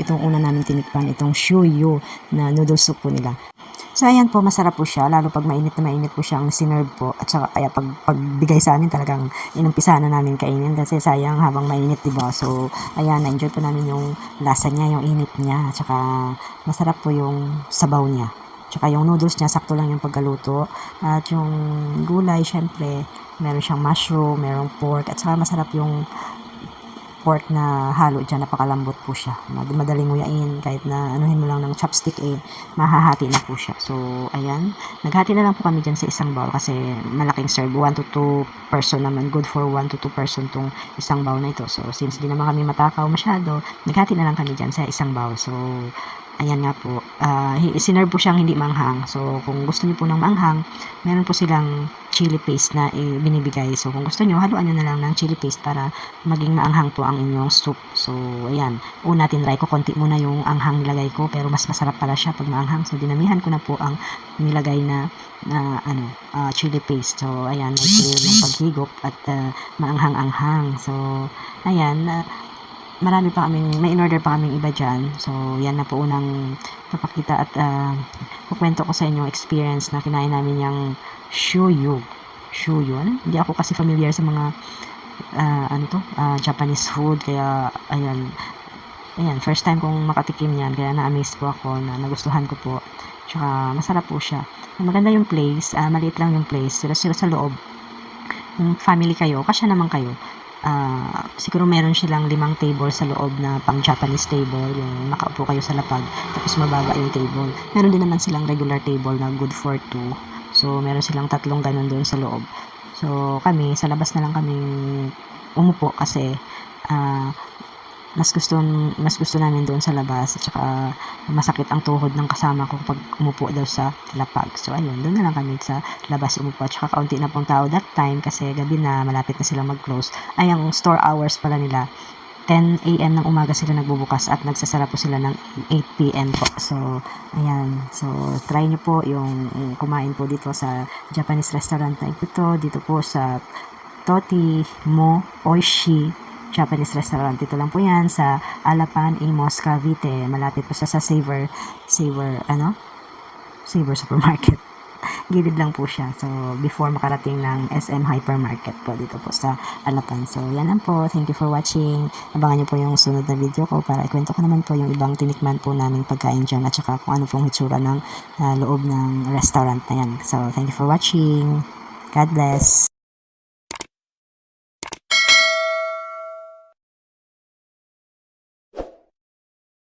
itong una namin tinikpan, itong Shuyu na noodle soup po nila. So ayan po, masarap po siya, lalo pag mainit na mainit po siyang sinerve po. At saka kaya pagbigay sa amin talagang inumpisahan na namin kainin kasi sayang habang mainit, diba? So ayan, na-enjoy po namin yung lasa niya, yung init niya. At saka masarap po yung sabaw niya. Tsaka yung noodles niya, sakto lang yung pagkaluto. At yung gulay, syempre, meron siyang mushroom, merong pork. At saka masarap yung pork na halo dyan, napakalambot po siya. Madaling nguyain, kahit na anuhin mo lang ng chopstick, mahahati na po siya. So, ayan. Naghati na lang po kami dyan sa isang bowl kasi malaking serve. 1 to 2 person naman. Good for 1 to 2 person tong isang bowl na ito. So, since di naman kami matakaw masyado, naghati na lang kami dyan sa isang bowl. So, ayan nga po. Sinerve po siyang hindi manghang. So, kung gusto niyo po ng manghang, meron po silang chili paste na binibigay. So, kung gusto nyo, haluan nyo na lang ng chili paste para maging maanghang po ang inyong soup. So, ayan. Una, tinry ko, konti muna yung anghang nilagay ko, pero mas masarap pala siya pag maanghang. So, dinamihan ko na po ang nilagay na chili paste. So, ayan, may clear yung paghigop at maanghang-anghang. So, ayan, marami pa kaming, may in-order pa kaming iba dyan. So, yan na po unang papakita at kukwento ko sa inyo experience na kinain namin yung Shuyu. Ano? Hindi ako kasi familiar sa mga Japanese food, kaya ayan, first time kong makatikim yan, kaya na-amaze po ako, na nagustuhan ko po. Tsaka masarap po siya. Maganda yung place, maliit lang yung place, sila sa loob. Kung family kayo, kasya naman kayo. Siguro meron silang 5 table sa loob na pang Japanese table, yung nakaupo kayo sa lapag tapos mababa yung table. Meron din naman silang regular table na good for 2, so meron silang 3 ganun doon sa loob. So kami sa labas na lang kami umupo kasi mas gusto namin doon sa labas, at saka masakit ang tuhod ng kasama ko pag umupo daw sa lapag. So ayun, doon na lang kami sa labas umupo, at saka kaunti na pong tao that time kasi gabi na, malapit na silang mag-close. Ay, ang store hours pala nila 10 AM ng umaga sila nagbubukas at nagsasara po sila ng 8 PM po. So, ayan. So, try nyo po yung kumain po dito sa Japanese restaurant na ito. Dito po sa Toti Mo Oishi Japanese restaurant. Dito lang po yan sa Alapan, Imos, Cavite. Malapit po sa Savor Supermarket. Gilid lang po siya. So, before makarating ng SM Hypermarket po dito po sa Alapan. So, yan lang po. Thank you for watching. Abangan nyo po yung sunod na video ko para ikwento ko naman po yung ibang tinikman po namin pagkain dyan, at saka kung ano pong hitsura ng loob ng restaurant na yan. So, thank you for watching. God bless.